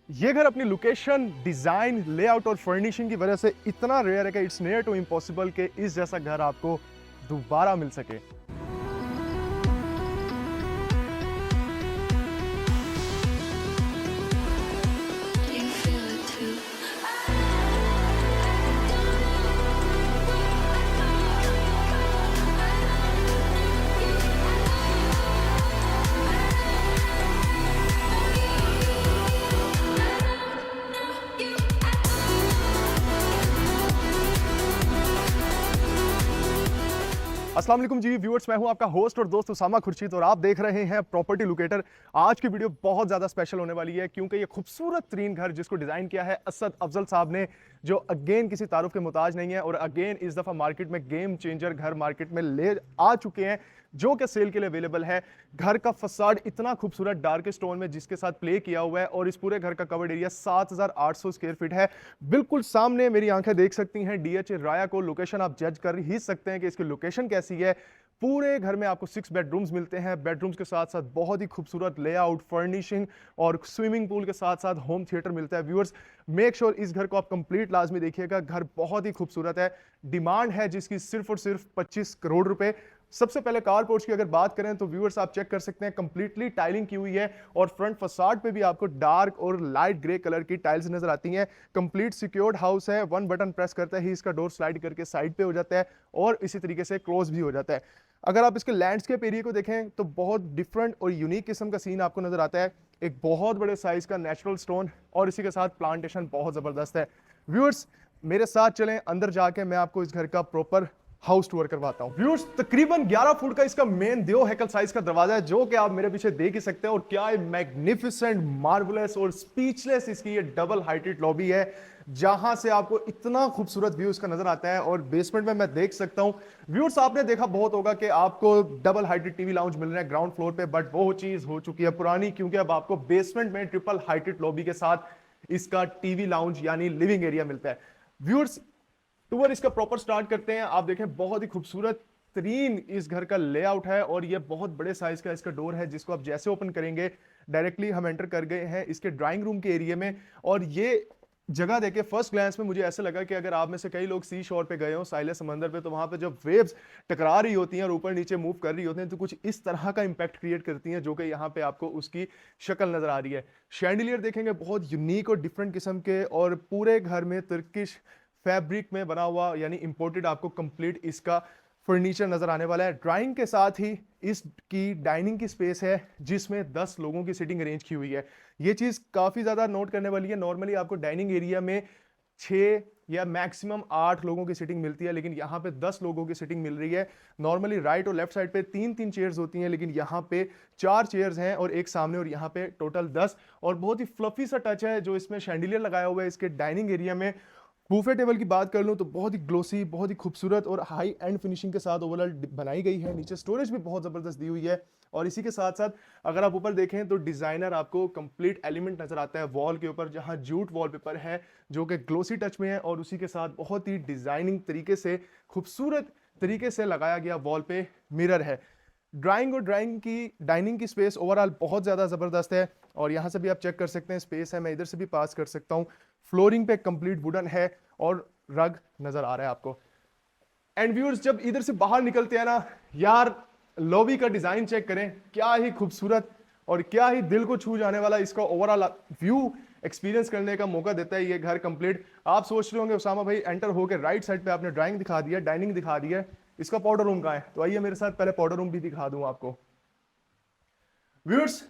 ये घर अपनी लोकेशन, डिजाइन, लेआउट और फर्निशिंग की वजह से इतना रेयर है कि इट्स नियर टू इम्पॉसिबल कि इस जैसा घर आपको दोबारा मिल सके। You feel it too. अस्सलाम वालेकुम जी व्यूअर्स, मैं हूं आपका होस्ट और दोस्त उसामा खुर्शीद और आप देख रहे हैं प्रॉपर्टी लोकेटर। आज की वीडियो बहुत ज़्यादा स्पेशल होने वाली है क्योंकि ये खूबसूरत तरीन घर जिसको डिज़ाइन किया है असद अफजल साहब ने, जो अगेन किसी तारुफ के मुताज नहीं है और अगेन इस दफ़ा मार्केट में गेम चेंजर घर मार्केट में ले आ चुके हैं जो कि सेल के लिए अवेलेबल है। घर का फसाड इतना खूबसूरत डार्क स्टोन में जिसके साथ प्ले किया हुआ है और इस पूरे घर का कवर्ड एरिया 7,800 स्क्वायर फीट है। बिल्कुल सामने मेरी आंखें देख सकती हैं डीएचए राया को। लोकेशन आप जज कर ही सकते हैं कि इसकी लोकेशन कैसी है। पूरे घर में आपको 6 बेडरूम्स मिलते हैं। बेडरूम्स के साथ साथ बहुत ही खूबसूरत लेआउट, फर्निशिंग और स्विमिंग पूल के साथ साथ होम थिएटर मिलता है। व्यूअर्स, मेक श्योर इस घर को आप कंप्लीट लाजमी देखिएगा। घर बहुत ही खूबसूरत है। डिमांड है जिसकी सिर्फ और सिर्फ 25 करोड़ रुपए। सबसे पहले कार पोर्च की अगर बात करें तो व्यूअर्स आप चेक कर सकते हैं, कंप्लीटली टाइलिंग की हुई है और फ्रंट फसाड पे भी आपको डार्क और लाइट ग्रे कलर की टाइल्स नजर आती हैं। कंप्लीट सिक्योर्ड हाउस है। वन बटन प्रेस करते ही इसका डोर स्लाइड करके साइड पे हो जाता है और इसी तरीके से क्लोज भी हो जाता है। अगर आप इसके लैंडस्केप एरिया को देखें तो बहुत डिफरेंट और यूनिक किस्म का सीन आपको नजर आता है। एक बहुत बड़े साइज का नेचुरल स्टोन और इसी के साथ प्लांटेशन बहुत जबरदस्त है। व्यूअर्स, मेरे साथ चलें, अंदर जाके मैं आपको इस घर का प्रॉपर हाउस टूर करवाता हूं। व्यूअर्स, तकरीबन 11 फुट का इसका मेन देव हैकल साइज का दरवाजा है जो कि आप मेरे पीछे देख ही सकते हैं। और क्या मैग्निफिसेंट, मार्वलस और स्पीचलेस इसकी ये डबल हाइटेड लॉबी है जहां से आपको इतना खूबसूरत व्यू इसका नजर आता है। और बेसमेंट में मैं देख सकता हूं, व्यूअर्स आपने देखा बहुत होगा कि आपको डबल हाइटेड टीवी लाउंज मिल रहा है ग्राउंड फ्लोर पे, बट वो चीज हो चुकी है पुरानी क्योंकि अब आपको बेसमेंट में ट्रिपल हाइटेड लॉबी के साथ इसका टीवी लाउंज यानी लिविंग एरिया मिलता है। व्यूअर्स, टूर इसका प्रॉपर स्टार्ट करते हैं। आप देखें बहुत ही खूबसूरत तरीन इस घर का लेआउट है और ये बहुत बड़े साइज का इसका डोर है जिसको आप जैसे ओपन करेंगे डायरेक्टली हम एंटर कर गए हैं इसके ड्राइंग रूम के एरिया में। और ये जगह देखे फर्स्ट ग्लैंस में मुझे ऐसा लगा कि अगर आप में से कई लोग सी शोर पे गए हो, साहिल समंदर पे, तो वहां पे जब वेव्स टकरा रही होती हैं और ऊपर नीचे मूव कर रही होती हैं तो कुछ इस तरह का इंपैक्ट क्रिएट करती हैं जो कि यहाँ पे आपको उसकी शक्ल नजर आ रही है। शैंडिलियर देखेंगे बहुत यूनिक और डिफरेंट किस्म के और पूरे घर में तुर्किश फैब्रिक में बना हुआ यानी इंपोर्टेड आपको कंप्लीट इसका फर्नीचर नजर आने वाला है। ड्राइंग के साथ ही इसकी डाइनिंग की स्पेस है जिसमें 10 लोगों की सीटिंग अरेंज की हुई है। ये चीज काफी ज्यादा नोट करने वाली है। नॉर्मली आपको डाइनिंग एरिया में 6 या मैक्सिमम 8 लोगों की सीटिंग मिलती है लेकिन यहाँ पे 10 लोगों की सीटिंग मिल रही है। नॉर्मली राइट और लेफ्ट साइड पे 3-3 चेयर्स होती हैं लेकिन यहाँ पे 4 चेयर्स हैं और एक सामने, और यहाँ पे टोटल 10। और बहुत ही फ्लफी सा टच है जो इसमें शैंडिलियर लगाया हुआ है इसके डाइनिंग एरिया में। बूफे टेबल की बात कर लूं तो बहुत ही ग्लोसी, बहुत ही खूबसूरत और हाई एंड फिनिशिंग के साथ ओवरऑल बनाई गई है। नीचे स्टोरेज भी बहुत जबरदस्त दी हुई है। और इसी के साथ साथ अगर आप ऊपर देखें तो डिजाइनर आपको कंप्लीट एलिमेंट नजर आता है वॉल के ऊपर, जहां जूट वॉलपेपर है जो कि ग्लोसी टच में है और उसी के साथ बहुत ही डिजाइनिंग तरीके से, खूबसूरत तरीके से लगाया गया वॉल पे मिरर है। ड्राइंग और डाइनिंग की स्पेस ओवरऑल बहुत ज़्यादा ज़बरदस्त है। और यहाँ से भी आप चेक कर सकते हैं स्पेस है, मैं इधर से भी पास कर सकता हूँ। फ्लोरिंग पे कंप्लीट वुडन है और रग नज़र आ रहा है आपको। एंड व्यूअर्स, जब इधर से बाहर निकलते हैं ना यार, लॉबी का डिज़ाइन चेक करें, क्या ही खूबसूरत और क्या ही दिल को छू जाने वाला इसका ओवरऑल व्यू एक्सपीरियंस करने का मौका देता है ये घर कंप्लीट। आप सोच रहे होंगे उसामा भाई एंटर होकर राइट साइड पे आपने ड्राइंग दिखा दिया, डाइनिंग दिखा दिया, इसका पाउडर रूम कहाँ है? तो आइए मेरे साथ पहले पाउडर रूम भी दिखा दूं आपको। व्यूअर्स,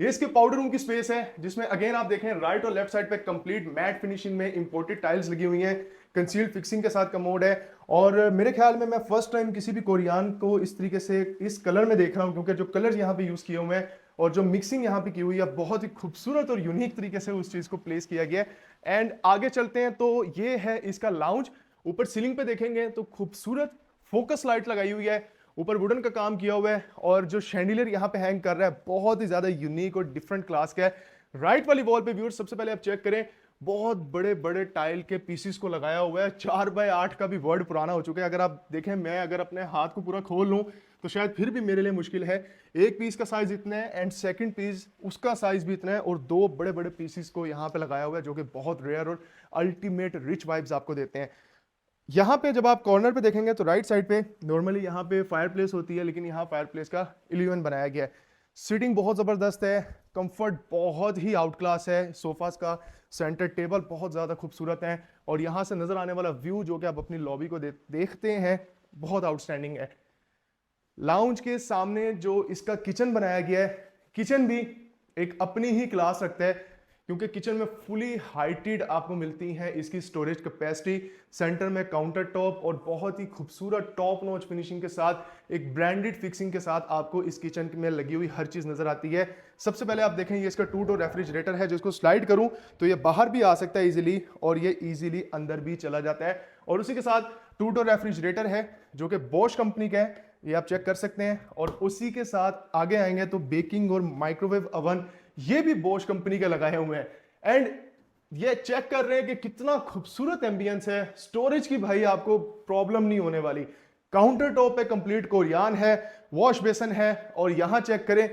ये इसके पाउडर रूम की स्पेस है जिसमें अगेन आप देखें राइट और लेफ्ट साइड पे कंप्लीट मैट फिनिशिंग में इंपोर्टेड टाइल्स लगी हुई हैं, कंसील्ड फिक्सिंग के साथ कमोड है। और मेरे ख्याल में मैं फर्स्ट टाइम किसी भी कोरियान को इस तरीके से इस कलर में देख रहा हूं क्योंकि जो कलर यहाँ पे यूज किए हुए हैं और जो मिक्सिंग यहाँ पे की हुई है बहुत ही खूबसूरत और यूनिक तरीके से उस चीज को प्लेस किया गया है। एंड आगे चलते हैं तो ये है इसका लाउंज। ऊपर सीलिंग पे देखेंगे तो खूबसूरत फोकस लाइट लगाई हुई है, ऊपर वुडन का काम किया हुआ है और जो शैंडिलियर यहाँ पे हैंग कर रहा है बहुत ही ज्यादा यूनिक और डिफरेंट क्लास का है। राइट वाली वॉल पे व्यूअर्स सबसे पहले आप चेक करें, बहुत बड़े बड़े टाइल के पीसीस को लगाया हुआ है। 4x8 का भी वर्ड पुराना हो चुका है। अगर आप देखें, मैं अगर अपने हाथ को पूरा खोल लूं तो शायद फिर भी मेरे लिए मुश्किल है। एक पीस का साइज इतना है एंड सेकंड पीस उसका साइज भी इतना है, और दो बड़े बड़े पीसीस को यहाँ पे लगाया हुआ है जो कि बहुत रेयर और अल्टीमेट रिच वाइब्स आपको देते हैं। यहाँ पे जब आप कॉर्नर पे देखेंगे तो राइट साइड पे नॉर्मली यहाँ पे फायर प्लेस होती है, लेकिन यहाँ फायर प्लेस का इल्यूजन बनाया गया है। सीटिंग बहुत ज़बरदस्त है, कंफर्ट बहुत ही आउट क्लास है, सोफास का सेंटर टेबल बहुत ज़्यादा खूबसूरत है, और यहाँ से नज़र आने वाला व्यू जो कि आप अपनी लॉबी को देखते हैं बहुत आउटस्टैंडिंग है। लाउंज के सामने जो इसका किचन बनाया गया है, किचन भी एक अपनी ही क्लास रखता है, क्योंकि किचन में फुली हाइटेड आपको मिलती है इसकी स्टोरेज कैपेसिटी, सेंटर में काउंटर टॉप और बहुत ही खूबसूरत टॉप नॉच फिनिशिंग के साथ एक ब्रांडेड फिक्सिंग के साथ आपको इस किचन में लगी हुई हर चीज नजर आती है। सबसे पहले आप देखें, ये इसका 2 डोर रेफ्रिजरेटर है, जिसको स्लाइड करूं तो ये बाहर भी आ सकता है इजीली, और ये इजीली अंदर भी चला जाता है। और उसी के साथ 2 डोर रेफ्रिजरेटर है जो कि बॉश कंपनी का है, ये आप चेक कर सकते हैं। और उसी के साथ आगे आएंगे तो बेकिंग और माइक्रोवेव अवन, ये भी बॉश कंपनी के लगाए हुए हैं। एंड ये चेक कर रहे हैं कि कितना खूबसूरत एम्बियंस है। स्टोरेज की भाई आपको प्रॉब्लम नहीं होने वाली। काउंटर टॉप पे कंप्लीट कोरियान है, वॉश बेसन है, और यहां चेक करें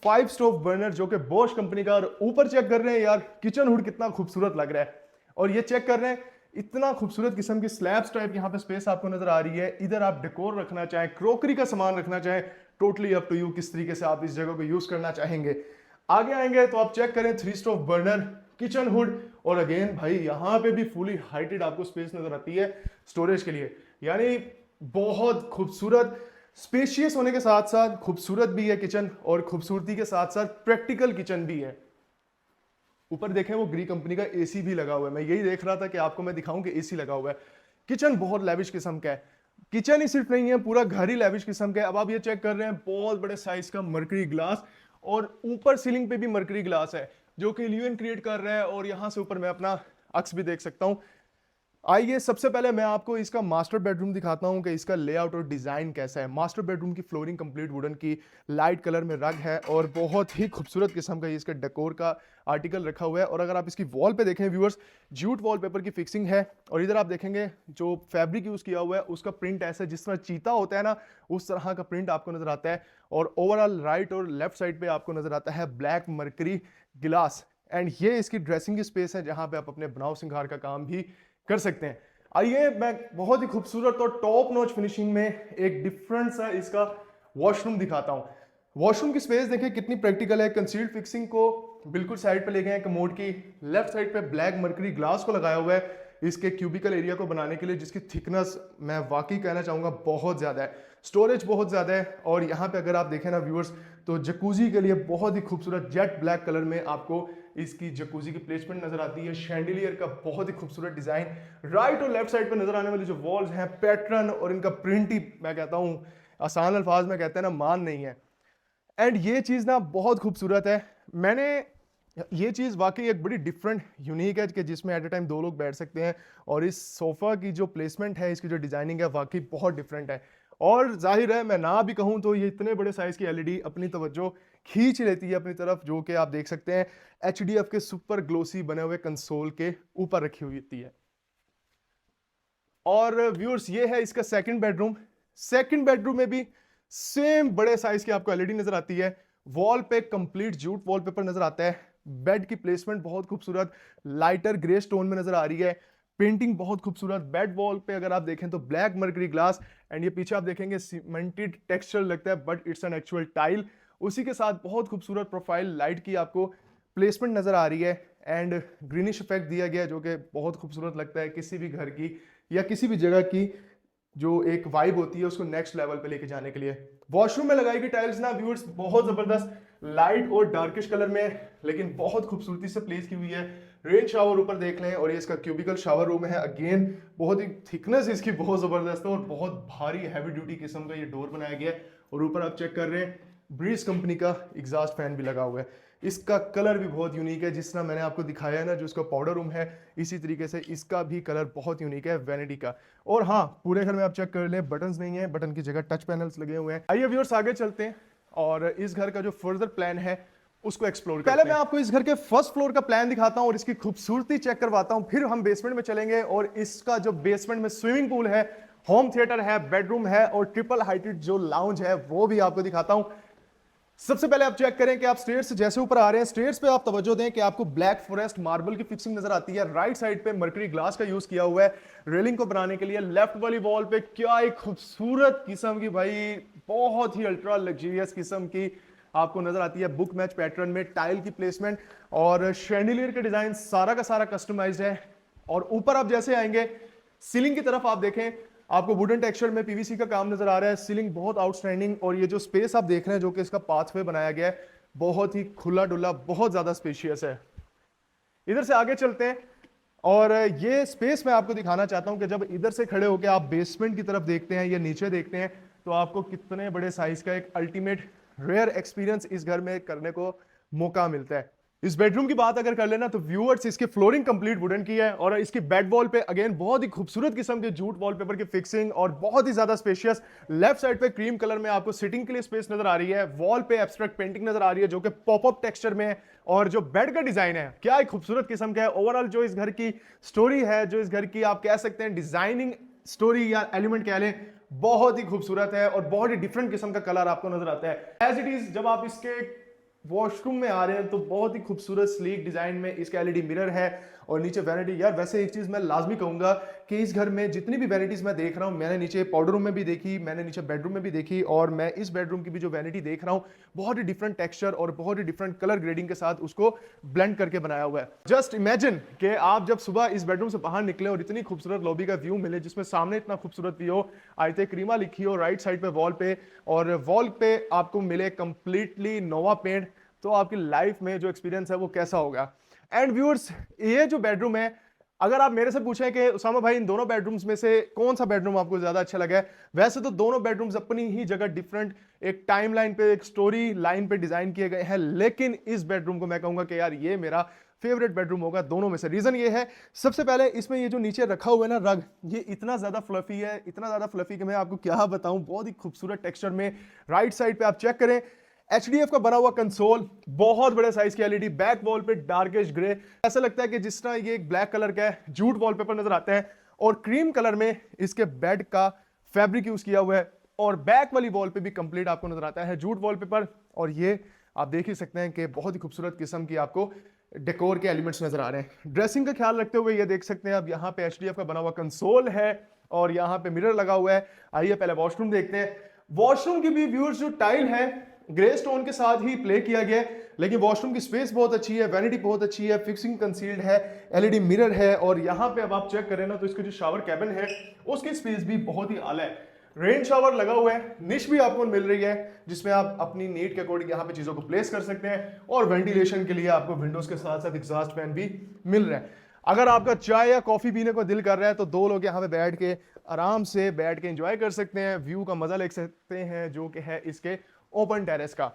5 स्टोव बर्नर जो कि बॉश कंपनी का। और ऊपर चेक कर रहे हैं यार किचन हुड कितना खूबसूरत लग रहा है। और ये चेक कर रहे हैं इतना खूबसूरत किस्म की स्लैब्स टाइप यहाँ पे स्पेस आपको नजर आ रही है। इधर आप डेकोर रखना चाहें, क्रोकरी का सामान रखना चाहें, टोटली अप टू यू किस तरीके से आप इस जगह को यूज करना चाहेंगे। आगे आएंगे तो आप चेक करें 3 स्टोव बर्नर, किचन हुड, और अगेन भाई यहाँ पे भी फुली हाइटेड आपको स्पेस नजर आती है स्टोरेज के लिए। यानी बहुत खूबसूरत, स्पेशियस होने के साथ साथ खूबसूरत भी है किचन, और खूबसूरती के साथ साथ प्रैक्टिकल किचन भी है। ऊपर देखें वो ग्री कंपनी का एसी भी लगा हुआ है। मैं यही देख रहा था कि आपको मैं दिखाऊं कि एसी लगा हुआ है। किचन बहुत लेविश किस्म का है, किचन ही सिर्फ नहीं है, पूरा घर ही लेविश किस्म का है। अब आप ये चेक कर रहे हैं बहुत बड़े साइज का मर्करी ग्लास, और ऊपर सीलिंग पे भी मर्करी ग्लास है जो कि इल्यूजन क्रिएट कर रहा है। और यहां से ऊपर मैं अपना अक्स भी देख सकता हूं। आइए सबसे पहले मैं आपको इसका मास्टर बेडरूम दिखाता हूं कि इसका लेआउट और डिजाइन कैसा है। मास्टर बेडरूम की फ्लोरिंग कंप्लीट वुडन की लाइट कलर में रग है, और बहुत ही खूबसूरत किस्म का इसका डेकोर का आर्टिकल रखा हुआ है। और अगर आप इसकी वॉल पे देखें व्यूअर्स, जूट वॉलपेपर की फिक्सिंग है, और इधर आप देखेंगे जो फैब्रिक यूज किया हुआ है उसका प्रिंट ऐसा जिस तरह चीता होता है ना, उस तरह का प्रिंट आपको नजर आता है। और ओवरऑल राइट और लेफ्ट साइड पे आपको नजर आता है ब्लैक मर्करी ग्लास। एंड ये इसकी ड्रेसिंग की स्पेस है जहां पे आप अपने बनाव सिंगार का काम भी कर सकते हैं। आइए मैं बहुत ही खूबसूरत और टॉप नॉच फिनिशिंग में एक डिफरेंट सा इसका वॉशरूम दिखाता हूं। वॉशरूम की स्पेस देखिए कितनी प्रैक्टिकल है। कंसील्ड फिक्सिंग को बिल्कुल साइड पे ले गए हैं कमोड की, लेफ्ट साइड पे ब्लैक मर्करी ग्लास को लगाया हुआ है इसके क्यूबिकल एरिया को बनाने के लिए, जिसकी थिकनेस मैं वाकई कहना चाहूंगा बहुत ज्यादा है, स्टोरेज बहुत ज्यादा है। और यहाँ पे अगर आप देखें ना व्यूअर्स, तो जकूजी के लिए बहुत ही खूबसूरत जेट ब्लैक कलर में आपको इसकी जकूजी की प्लेसमेंट नजर आती है। शैंडिलियर का बहुत ही खूबसूरत डिजाइन, राइट और लेफ्ट साइड पे नजर आने वाली जो वॉल्स हैं, पैटर्न और इनका प्रिंट ही मैं कहता हूँ आसान अल्फाज में कहते हैं ना, मान नहीं है। एंड ये चीज़ ना बहुत खूबसूरत है। मैंने ये चीज़ वाकई एक बड़ी डिफरेंट यूनिक है कि जिसमें एट ए टाइम 2 लोग बैठ सकते हैं, और इस सोफ़ा की जो प्लेसमेंट है, इसकी जो डिज़ाइनिंग है वाकई बहुत डिफरेंट है। और जाहिर है मैं ना भी कहूँ तो ये इतने बड़े साइज़ की एलईडी अपनी तवज्जो खींच लेती है अपनी तरफ, जो कि आप देख सकते हैं एचडीएफ के सुपर ग्लोसी बने हुए कंसोल के ऊपर रखी हुई होती है। और व्यूअर्स ये है इसका सेकंड बेडरूम। सेकंड बेडरूम में भी सेम बड़े साइज की आपको एलईडी नजर आती है। वॉल पे कंप्लीट जूट वॉलपेपर नजर आता है। बेड की प्लेसमेंट बहुत खूबसूरत लाइटर ग्रे स्टोन में नजर आ रही है। पेंटिंग बहुत खूबसूरत। बेड वॉल पे अगर आप देखें तो ब्लैक मर्करी ग्लास, एंड ये पीछे आप देखेंगे सीमेंटेड टेक्सचर लगता है but it's an actual tile. उसी के साथ बहुत खूबसूरत प्रोफाइल लाइट की आपको प्लेसमेंट नजर आ रही है, एंड ग्रीनिश इफेक्ट दिया गया है जो कि बहुत खूबसूरत लगता है किसी भी घर की या किसी भी जगह की जो एक वाइब होती है उसको नेक्स्ट लेवल पे लेके जाने के लिए। वॉशरूम में लगाई गई टाइल्स ना व्यूअर्स बहुत जबरदस्त लाइट और डार्किश कलर में, लेकिन बहुत खूबसूरती से प्लेस की हुई है। रेन शावर ऊपर देख लें, और ये इसका क्यूबिकल शावर रूम है। अगेन बहुत ही थिकनेस इसकी बहुत जबरदस्त है, और बहुत भारी हैवी ड्यूटी किस्म का ये डोर बनाया गया है। और ऊपर आप चेक कर रहे हैं ब्रीज कंपनी का एग्जॉस्ट फैन भी लगा हुआ है। इसका कलर भी बहुत यूनिक है, जिस तरह मैंने आपको दिखाया है ना जो इसका पाउडर रूम है, इसी तरीके से इसका भी कलर बहुत यूनिक है वैनिटी का। और हाँ, पूरे घर में आप चेक कर ले बटन्स नहीं है, बटन की जगह टच पैनल्स लगे हुए हैं। आइए व्यूअर्स आगे चलते हैं, और इस घर का जो फर्दर प्लान है उसको एक्सप्लोर पहले मैं आपको इस घर के फर्स्ट फ्लोर का प्लान दिखाता हूं और इसकी खूबसूरती चेक करवाता हूं, फिर हम बेसमेंट में चलेंगे और इसका जो बेसमेंट में स्विमिंग पूल है, होम थिएटर है, बेडरूम है और ट्रिपल हाइटेड जो लाउंज है वो भी आपको दिखाता हूं। सबसे पहले आप चेक करें कि आप स्टेयर्स से जैसे ऊपर आ रहे हैं, स्टेयर्स पे आप तवज्जो दें कि आपको ब्लैक फॉरेस्ट मार्बल की फिक्सिंग नजर आती है। राइट साइड पे मर्करी ग्लास का यूज किया हुआ है रेलिंग को बनाने के लिए। लेफ्ट वाली वॉल पे क्या एक खूबसूरत किस्म की, भाई बहुत ही अल्ट्रा लग्जरियस किस्म की आपको नजर आती है बुक मैच पैटर्न में टाइल की प्लेसमेंट और शैंडिलियर का डिजाइन सारा का सारा कस्टमाइज्ड है। और ऊपर आप जैसे आएंगे सीलिंग की तरफ आप देखें, आपको वुडन टेक्सचर में पीवीसी का काम नजर आ रहा है। सीलिंग बहुत आउटस्टैंडिंग और ये जो स्पेस आप देख रहे हैं जो कि इसका पाथवे बनाया गया है बहुत ही खुला डुला, बहुत ज्यादा स्पेशियस है। इधर से आगे चलते हैं और ये स्पेस मैं आपको दिखाना चाहता हूं कि जब इधर से खड़े होकर आप बेसमेंट की तरफ देखते हैं या नीचे देखते हैं तो आपको कितने बड़े साइज का एक अल्टीमेट रेयर एक्सपीरियंस इस घर में करने को मौका मिलता है। इस बेडरूम की बात अगर कर लेना तो व्यूअर्स इसकी फ्लोरिंग कंप्लीट वुडन की है और इसकी बेड वॉल पे अगेन बहुत ही खूबसूरत किस्म के जूट वॉलपेपर की फिक्सिंग और बहुत ही ज्यादा स्पेशियस। लेफ्ट साइड पे क्रीम कलर में आपको सिटिंग के लिए स्पेस नजर आ रही है। वॉल पे एब्स्ट्रैक्ट पेंटिंग नजर आ रही है जो कि पॉपअप टेक्सचर में है और जो बेड का डिजाइन है क्या एक खूबसूरत किस्म का है। ओवरऑल जो इस घर की स्टोरी है, जो इस घर की आप कह सकते हैं डिजाइनिंग स्टोरी या एलिमेंट कह लें, बहुत ही खूबसूरत है और बहुत ही डिफरेंट किस्म का कलर आपको नजर आता है। एज इट इज जब आप इसके वॉशरूम में आ रहे हैं तो बहुत ही खूबसूरत स्लीक डिजाइन में इसका एलईडी मिरर है और नीचे वैनिटी। यार वैसे एक चीज मैं लाजमी कहूंगा कि इस घर में जितनी भी वैनिटीज मैं देख रहा हूं, मैंने नीचे पाउडर रूम में भी देखी, मैंने नीचे बेडरूम में भी देखी और मैं इस बेडरूम की भी जो वैनिटी देख रहा हूं बहुत ही डिफरेंट टेक्सचर और बहुत ही डिफरेंट कलर ग्रेडिंग के साथ उसको ब्लेंड करके बनाया हुआ है। जस्ट इमेजिन कि आप जब सुबह इस बेडरूम से बाहर निकले और इतनी खूबसूरत लॉबी का व्यू मिले जिसमें सामने इतना खूबसूरत व्यू हो, आयते करीमा लिखी हो राइट साइड पे वॉल पे और वॉल पे आपको मिले कंप्लीटली नोवा पेंट, तो आपकी लाइफ में जो एक्सपीरियंस है वो कैसा होगा। एंड व्यूअर्स ये जो बेडरूम है, अगर आप मेरे से पूछें कि उसामा भाई इन दोनों बेडरूम्स में से कौन सा बेडरूम आपको ज्यादा अच्छा लगा है, वैसे तो दोनों बेडरूम्स अपनी ही जगह डिफरेंट एक टाइम लाइन पे, एक स्टोरी लाइन पे डिजाइन किए गए हैं, लेकिन इस बेडरूम को मैं कहूंगा कि यार ये मेरा फेवरेट बेडरूम होगा दोनों में से। रीजन ये है, सबसे पहले इसमें ये जो नीचे रखा हुआ है ना रग, ये इतना ज्यादा फ्लफी है, इतना ज्यादा फ्लफी कि मैं आपको क्या बताऊं, बहुत ही खूबसूरत टेक्सचर में। राइट साइड पे आप चेक करें HDF का बना हुआ कंसोल, बहुत बड़े साइज की एलईडी, बैक वॉल पे डार्किश ग्रे, ऐसा लगता है कि जिस तरह ये एक ब्लैक कलर का है, जूट वॉलपेपर नजर आता है और क्रीम कलर में इसके बेड का फैब्रिक यूज किया हुआ है और बैक वाली वॉल पे भी कंप्लीट आपको नजर आता है जूट वॉलपेपर। और ये आप देख ही सकते हैं कि बहुत ही खूबसूरत किस्म की आपको डेकोर के एलिमेंट्स नजर आ रहे हैं। ड्रेसिंग का ख्याल रखते हुए ये देख सकते हैं आप, यहाँ पे HDF का बना हुआ कंसोल है और यहाँ पे मिरर लगा हुआ है। आइए पहले वॉशरूम देखते हैं। वॉशरूम की भी व्यूअर्स जो टाइल है ग्रे स्टोन के साथ ही प्ले किया गया है, लेकिन वॉशरूम की स्पेस बहुत अच्छी है, वैनिटी बहुत अच्छी है, फिक्सिंग कंसील्ड है, एलईडी मिरर है और यहाँ पे अब आप चेक करें ना तो इसका जो शावर कैबिन है उसकी स्पेस भी बहुत ही आला है। रेन शावर लगा हुआ है, निश भी आपको मिल रही है जिसमें आप अपनी नीड के अकॉर्डिंग यहाँ पे चीजों को प्लेस कर सकते हैं और वेंटिलेशन के लिए आपको विंडोज के साथ साथ एग्जॉस्ट फैन भी मिल रहा है। अगर आपका चाय या कॉफी पीने को दिल कर रहा है तो दो लोग यहाँ पे बैठ के आराम से बैठ के एंजॉय कर सकते हैं, व्यू का मजा ले सकते हैं जो कि है इसके ओपन टेरेस का।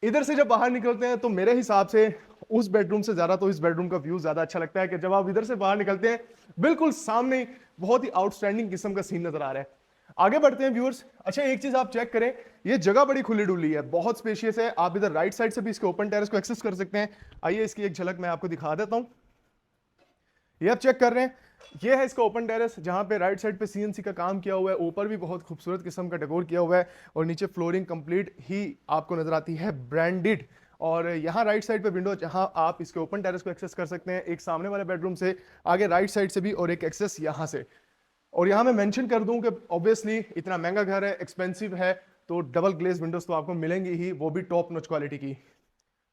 इधर से जब बाहर निकलते हैं तो मेरे हिसाब से उस बेडरूम से ज्यादा तो इस बेडरूम का व्यू ज्यादा अच्छा लगता है कि जब आप इधर से बाहर निकलते हैं बिल्कुल सामने बहुत ही आउटस्टैंडिंग किस्म का सीन नजर आ रहा है। आगे बढ़ते हैं व्यूअर्स। अच्छा एक चीज आप चेक करें, ये जगह बड़ी खुली डुली है, बहुत स्पेशियस है। आप इधर राइट साइड से भी इसके ओपन टेरेस को एक्सेस कर सकते हैं। आइए इसकी एक झलक मैं आपको दिखा देता हूं। ये आप चेक कर रहे हैं, ये है इसका ओपन टेरेस जहां पे राइट साइड पे CNC का काम किया हुआ है, ऊपर भी बहुत खूबसूरत किस्म का डेकोर किया हुआ है और नीचे फ्लोरिंग कंप्लीट ही आपको नजर आती है ब्रांडेड। और यहाँ राइट साइड पे विंडो जहां आप इसके ओपन टेरेस को एक्सेस कर सकते हैं, एक सामने वाले बेडरूम से, आगे राइट साइड से भी और एक एक्सेस यहाँ से। और यहाँ मैं मेंशन कर दूं कि ऑब्वियसली इतना महंगा घर है, एक्सपेंसिव है, तो डबल ग्लेज विंडोज तो आपको मिलेंगी ही, वो भी टॉप नॉच क्वालिटी की।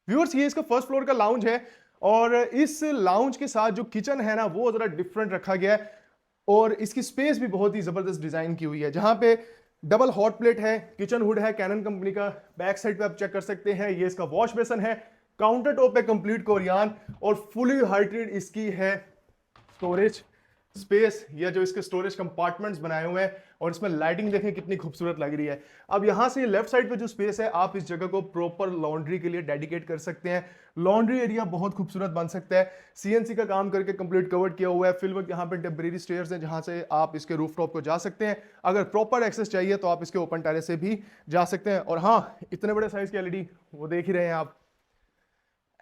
व्यूअर्स ये इसका फर्स्ट फ्लोर का लाउंज है और इस लाउंज के साथ जो किचन है ना वो जरा डिफरेंट रखा गया है और इसकी स्पेस भी बहुत ही जबरदस्त डिजाइन की हुई है, जहां पे डबल हॉट प्लेट है, किचन हुड है कैनन कंपनी का, बैक साइड पे आप चेक कर सकते हैं। ये इसका वॉश बेसन है, काउंटर टॉप पे कंप्लीट कोरियान और फुली हाइटेड इसकी है स्टोरेज स्पेस, या जो इसके स्टोरेज कंपार्टमेंट्स बनाए हुए हैं और इसमें लाइटिंग देखें कितनी खूबसूरत लग रही है। अब यहाँ से लेफ्ट साइड पे जो स्पेस है आप इस जगह को प्रॉपर लॉन्ड्री के लिए डेडिकेट कर सकते हैं। लॉन्ड्री एरिया बहुत खूबसूरत बन सकता है, CNC का काम करके कंप्लीट कवर्ड किया हुआ है। फिल वक्त यहाँ पे टेम्परेरी स्टेयर्स हैं जहाँ से आप इसके रूफटॉप को जा सकते हैं। अगर प्रॉपर एक्सेस चाहिए तो आप इसके ओपन टेरेस से भी जा सकते हैं। और हाँ, इतने बड़े साइज की LED वो देख ही रहे हैं आप,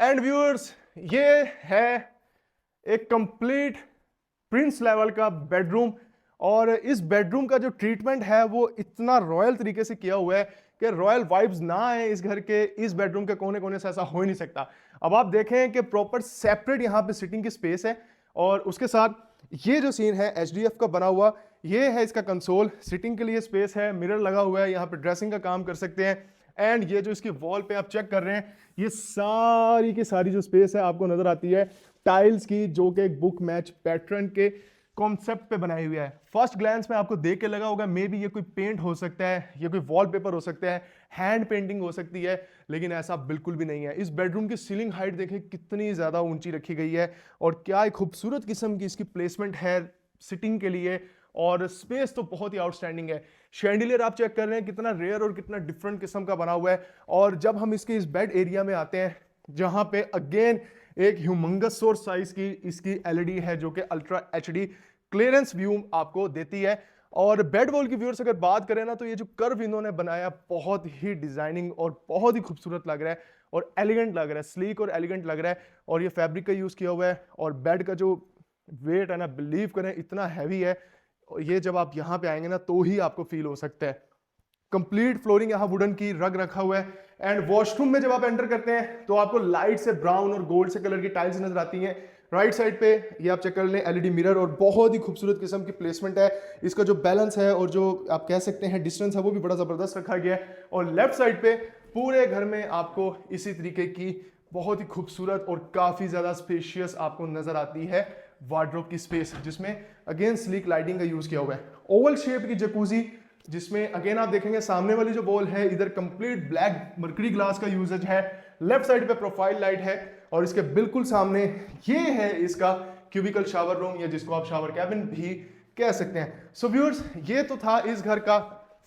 एंड व्यूअर्स, ये है एक कंप्लीट प्रिंस लेवल का बेडरूम। और इस बेडरूम का जो ट्रीटमेंट है वो इतना रॉयल तरीके से किया हुआ है कि रॉयल वाइब्स ना आए इस घर के, इस बेडरूम के कोने कोने से, ऐसा हो ही नहीं सकता। अब आप देखें कि प्रॉपर सेपरेट यहाँ पे सिटिंग की स्पेस है, और उसके साथ ये जो सीन है एचडीएफ का बना हुआ, ये है इसका कंसोल, सिटिंग के लिए स्पेस है, मिरर लगा हुआ है, यहाँ पे ड्रेसिंग का काम कर सकते हैं। एंड ये जो इसकी वॉल पे आप चेक कर रहे हैं, ये सारी की सारी जो स्पेस है आपको नजर आती है टाइल्स की, जो कि एक बुक मैच पैटर्न के कॉन्सेप्ट पे बनाई हुई है। फर्स्ट ग्लैंस में आपको देख के लगा होगा मे बी ये कोई पेंट हो सकता है, ये कोई वॉलपेपर हो सकता है, हैंड पेंटिंग हो सकती है, लेकिन ऐसा बिल्कुल भी नहीं है। इस बेडरूम की सीलिंग हाइट देखें कितनी ज्यादा ऊंची रखी गई है, और क्या एक खूबसूरत किस्म की इसकी प्लेसमेंट है सिटिंग के लिए, और स्पेस तो बहुत ही आउटस्टैंडिंग है। शैंडिलियर आप चेक कर रहे हैं कितना रेयर और कितना डिफरेंट किस्म का बना हुआ है। और जब हम इसके इस बेड एरिया में आते हैं, जहां पे अगेन एक ह्यूमंगस सोर्स साइज की इसकी एलईडी है, जो कि अल्ट्रा एचडी क्लियरेंस व्यू आपको देती है। और बेड वॉल की व्यूअर्स अगर बात करें ना, तो ये जो कर्व इन्होंने बनाया बहुत ही डिजाइनिंग और बहुत ही खूबसूरत लग रहा है, और एलिगेंट लग रहा है, स्लीक और एलिगेंट लग रहा है। और ये फैब्रिक का यूज किया हुआ है, और बेड का जो वेट है ना, बिलीव करें इतना हैवी है, और ये जब आप यहाँ पे आएंगे ना तो ही आपको फील हो सकता है। कंप्लीट फ्लोरिंग यहाँ वुडन की रग रखा हुआ है। एंड वॉशरूम में जब आप एंटर करते हैं तो आपको लाइट से ब्राउन और गोल्ड से कलर की टाइल्स नजर आती हैं। राइट साइड पे ये आप चेक कर लें एलईडी मिरर, और बहुत ही खूबसूरत किस्म की प्लेसमेंट है। इसका जो बैलेंस है और जो आप कह सकते हैं डिस्टेंस है, वो भी बड़ा जबरदस्त रखा गया है। और लेफ्ट साइड पे पूरे घर में आपको इसी तरीके की बहुत ही खूबसूरत और काफी ज्यादा स्पेशियस आपको नजर आती है वार्डरोब की स्पेस, जिसमें अगेन स्लीक लाइटिंग का यूज किया हुआ है। ओवल शेप की जकूजी, जिसमें अगेन आप देखेंगे सामने वाली जो बॉल है इधर कंप्लीट ब्लैक मर्करी ग्लास का यूजेज है। लेफ्ट साइड पे प्रोफाइल लाइट है, और इसके बिल्कुल सामने ये है इसका क्यूबिकल शावर रूम, या जिसको आप शावर कैबिन भी कह सकते हैं। सो व्यूअर्स, ये तो था इस घर का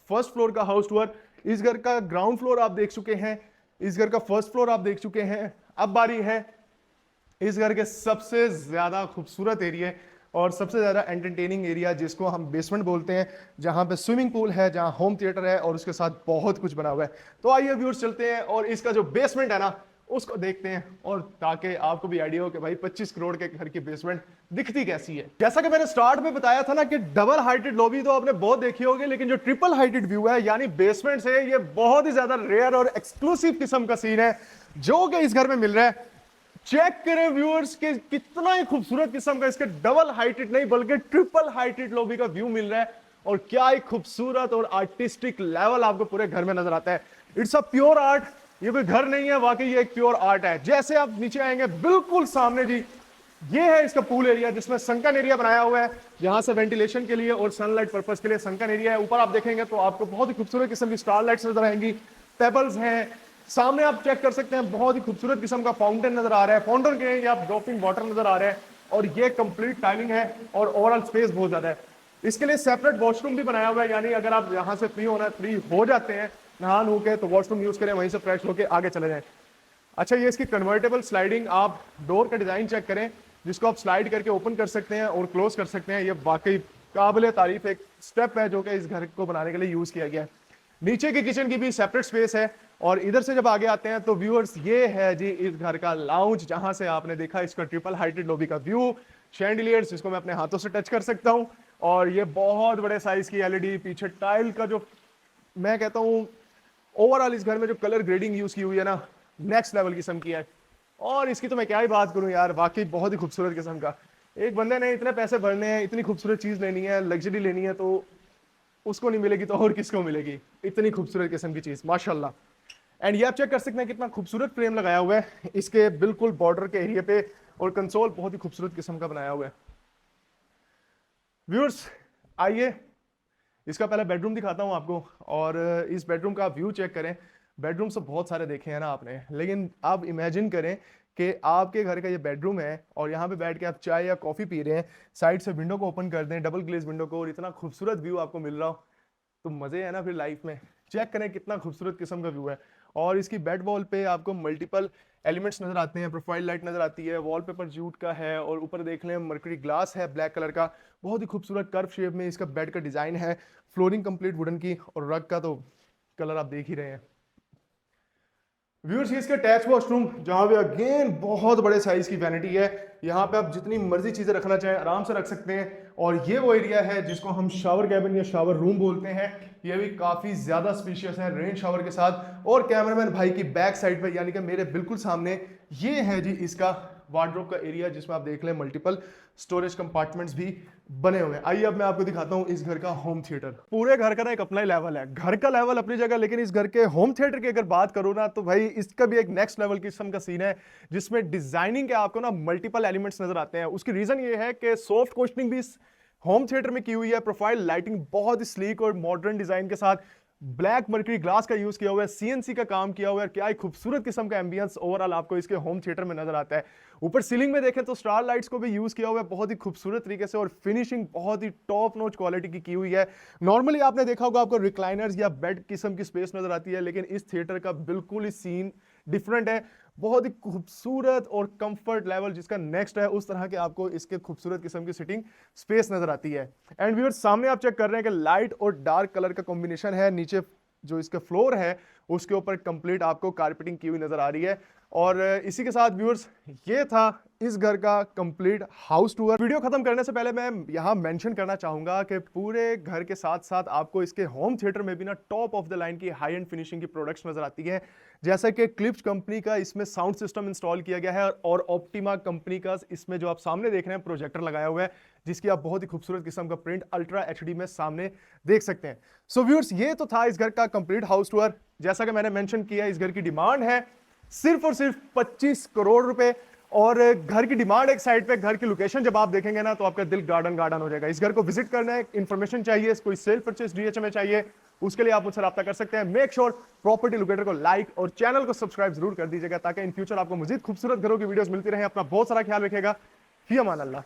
फर्स्ट फ्लोर का हाउस टूर। इस घर का ग्राउंड फ्लोर आप देख चुके हैं, इस घर का फर्स्ट फ्लोर आप देख चुके हैं। अब बारी है इस घर के सबसे ज्यादा खूबसूरत एरिया और सबसे ज्यादा एंटरटेनिंग एरिया, जिसको हम बेसमेंट बोलते हैं, जहां पे स्विमिंग पूल है, जहां होम थिएटर है, और उसके साथ बहुत कुछ बना हुआ है। तो आइए व्यूअर्स चलते हैं और इसका जो बेसमेंट है ना उसको देखते हैं, और ताकि आपको भी आइडिया हो कि भाई 25 करोड़ के घर की बेसमेंट दिखती कैसी है। जैसा कि मैंने स्टार्ट में बताया था ना कि डबल हाइटेड लॉबी तो आपने बहुत देखी होगी, लेकिन जो ट्रिपल हाइटेड व्यू है यानी बेसमेंट से, ये बहुत ही ज्यादा रेयर और एक्सक्लूसिव किस्म का सीन है जो कि इस घर में मिल रहा है। चेक करें व्यूअर्स के कितना ही खूबसूरत किस्म का इसके डबल हाइटेड नहीं बल्कि ट्रिपल हाइटेड लॉबी का व्यू मिल रहा है, और क्या ही खूबसूरत और आर्टिस्टिक लेवल आपको पूरे घर में नजर आता है। इट्स अ प्योर आर्ट, ये कोई घर नहीं है, वाकई ये एक प्योर आर्ट है। जैसे आप नीचे आएंगे बिल्कुल सामने जी, ये है इसका पूल एरिया, जिसमें संकन एरिया बनाया हुआ है, जहां से वेंटिलेशन के लिए और सनलाइट पर्पस के लिए संकन एरिया है। ऊपर आप देखेंगे तो आपको बहुत ही खूबसूरत किस्म की स्टार लाइट्स नजर आएंगी, पेबल्स हैं। सामने आप चेक कर सकते हैं बहुत ही खूबसूरत किस्म का फाउंटेन नजर आ रहा है, फाउंटेन के लिए आप ड्रॉपिंग वाटर नजर आ रहा है, और ये कंप्लीट टाइलिंग है, और ओवरऑल स्पेस बहुत ज्यादा है। इसके लिए सेपरेट वॉशरूम भी बनाया हुआ है, यानी अगर आप यहाँ से फ्री हो जाते हैं नहा नू के, तो वॉशरूम यूज करें, वहीं से फ्रेश होकर आगे चले जाएं। अच्छा, ये इसकी कन्वर्टेबल स्लाइडिंग, आप डोर का डिजाइन चेक करें, जिसको आप स्लाइड करके ओपन कर सकते हैं और क्लोज कर सकते हैं। ये वाकई काबिल तारीफ एक स्टेप है जो कि इस घर को बनाने के लिए यूज किया गया है। नीचे की किचन की भी सेपरेट स्पेस है, और इधर से जब आगे आते हैं तो व्यूअर्स ये है जी इस घर का लाउंज, जहां से आपने देखा इसका ट्रिपल हाइटेड लॉबी का व्यू, शैंडिलियर्स जिसको मैं अपने हाथों से टच कर सकता हूं, और ये बहुत बड़े साइज की एलईडी, पीछे टाइल का जो मैं कहता हूं ओवरऑल इस घर में जो कलर ग्रेडिंग यूज की हुई है ना, नेक्स्ट लेवल किस्म की है। और इसकी तो मैं क्या ही बात करूं यार, वाकई बहुत ही खूबसूरत किस्म का। एक बंदे ने इतने पैसे भरने हैं, इतनी खूबसूरत चीज लेनी है, लग्जरी लेनी है, तो उसको नहीं मिलेगी तो और किसको मिलेगी इतनी खूबसूरत किस्म की चीज, माशाल्लाह। एंड ये आप चेक कर सकते हैं कितना खूबसूरत फ्रेम लगाया हुआ है इसके बिल्कुल बॉर्डर के एरिया पे, और कंसोल बहुत ही खूबसूरत किस्म का बनाया हुआ है। व्यूअर्स आइए इसका पहले बेडरूम दिखाता हूं आपको, और इस बेडरूम का व्यू चेक करें। बेडरूम से बहुत सारे देखे हैं ना आपने, लेकिन आप इमेजिन करें कि आपके घर का ये बेडरूम है, और यहाँ पे बैठ के आप चाय या कॉफी पी रहे हैं, साइड से विंडो को ओपन कर दें, डबल ग्लेज विंडो को, और इतना खूबसूरत व्यू आपको मिल रहा हो, तो मजे है ना फिर लाइफ में। चेक करें कितना खूबसूरत किस्म का व्यू है। और इसकी बेड वॉल पे आपको मल्टीपल एलिमेंट्स नजर आते हैं, प्रोफाइल लाइट नजर आती है, वॉलपेपर जूट का है, और ऊपर देख लें मर्करी ग्लास है ब्लैक कलर का, बहुत ही खूबसूरत कर्व शेप में इसका बेड का डिजाइन है। फ्लोरिंग कंप्लीट वुडन की, और रग का तो कलर आप देख ही रहे हैं। व्यूअर्स ये इसका अटैच वॉशरूम, जहाँ पे अगेन बहुत बड़े साइज की वैनिटी है। यहाँ पे आप जितनी मर्जी चीजें रखना चाहें आराम से रख सकते हैं। और ये वो एरिया है जिसको हम शावर कैबिन या शावर रूम बोलते हैं। ये भी काफी ज्यादा स्पेशियस है रेन शावर के साथ। और कैमरामैन भाई की बैक साइड पे यानी कि मेरे बिल्कुल सामने ये है जी इसका वार्डरोब का एरिया, जिसमें आप देख लें मल्टीपल स्टोरेज कंपार्टमेंट्स भी बने हुए हैं। आइए अब मैं आपको दिखाता हूं इस घर का होम थिएटर। पूरे घर का ना एक अपना ही लेवल है, घर का लेवल अपनी जगह, लेकिन इस घर के होम थिएटर की अगर बात करूं ना, तो भाई इसका भी एक नेक्स्ट लेवल किस्म का सीन है, जिसमें डिजाइनिंग के आपको ना मल्टीपल एलिमेंट्स नजर आते हैं। उसकी रीजन ये है कि सॉफ्ट कुशनिंग भी इस होम थिएटर में की हुई है, प्रोफाइल लाइटिंग बहुत ही स्लीक और मॉडर्न डिजाइन के साथ, ब्लैक मर्करी ग्लास का यूज किया हुआ है, सीएनसी का काम किया हुआ है। क्या एक खूबसूरत किस्म का एम्बियंस ओवरऑल आपको इसके होम थिएटर में नजर आता है। ऊपर सीलिंग में देखें तो स्टार लाइट्स को भी यूज किया हुआ है बहुत ही खूबसूरत तरीके से, और फिनिशिंग बहुत ही टॉप नॉच क्वालिटी की हुई है। नॉर्मली आपने देखा होगा आपको रिक्लाइनर्स या बेड किस्म की स्पेस नजर आती है, लेकिन इस थिएटर का बिल्कुल ही सीन डिफरेंट है। बहुत ही खूबसूरत और कंफर्ट लेवल जिसका नेक्स्ट है, उस तरह के आपको इसके खूबसूरत किस्म की सिटिंग स्पेस नजर आती है। एंड व्यूअर्स सामने आप चेक कर रहे हैं कि लाइट और डार्क कलर का कॉम्बिनेशन है। नीचे जो इसका फ्लोर है उसके ऊपर कंप्लीट आपको कारपेटिंग की हुई नजर आ रही है। और इसी के साथ व्यूअर्स ये था इस घर का कंप्लीट हाउस टूर। वीडियो खत्म करने से पहले मैं यहाँ मेंशन करना चाहूंगा कि पूरे घर के साथ साथ आपको इसके होम थिएटर में भी ना टॉप ऑफ द लाइन की हाई एंड फिनिशिंग की प्रोडक्ट्स नजर आती है। जैसा कि क्लिप्स कंपनी का इसमें साउंड सिस्टम इंस्टॉल किया गया है, और ऑप्टिमा कंपनी का इसमें जो आप सामने देख रहे हैं प्रोजेक्टर लगाया हुआ है, जिसकी आप बहुत ही खूबसूरत किस्म का प्रिंट अल्ट्रा एचडी में सामने देख सकते हैं। सो व्यूअर्स ये तो था इस घर का कंप्लीट हाउस टूर। जैसा कि मैंने मेंशन किया, इस घर की डिमांड है सिर्फ और सिर्फ 25 करोड़ रुपए। और घर की डिमांड एक साइड पे, घर की लोकेशन जब आप देखेंगे ना तो आपका दिल गार्डन गार्डन हो जाएगा। इस घर को विजिट करना है, इंफॉर्मेशन चाहिए, कोई सेल परचेस डीएचए में चाहिए, उसके लिए आप मुझसे रब्ता कर सकते हैं। मेक श्योर प्रॉपर्टी लोकेटर को लाइक और चैनल को सब्सक्राइब जरूर कर दीजिएगा, ताकि इन फ्यूचर आपको मजीद खूबसूरत घरों की वीडियोस मिलती रहे। अपना बहुत सारा ख्याल रखिएगा। फी अमान अल्लाह।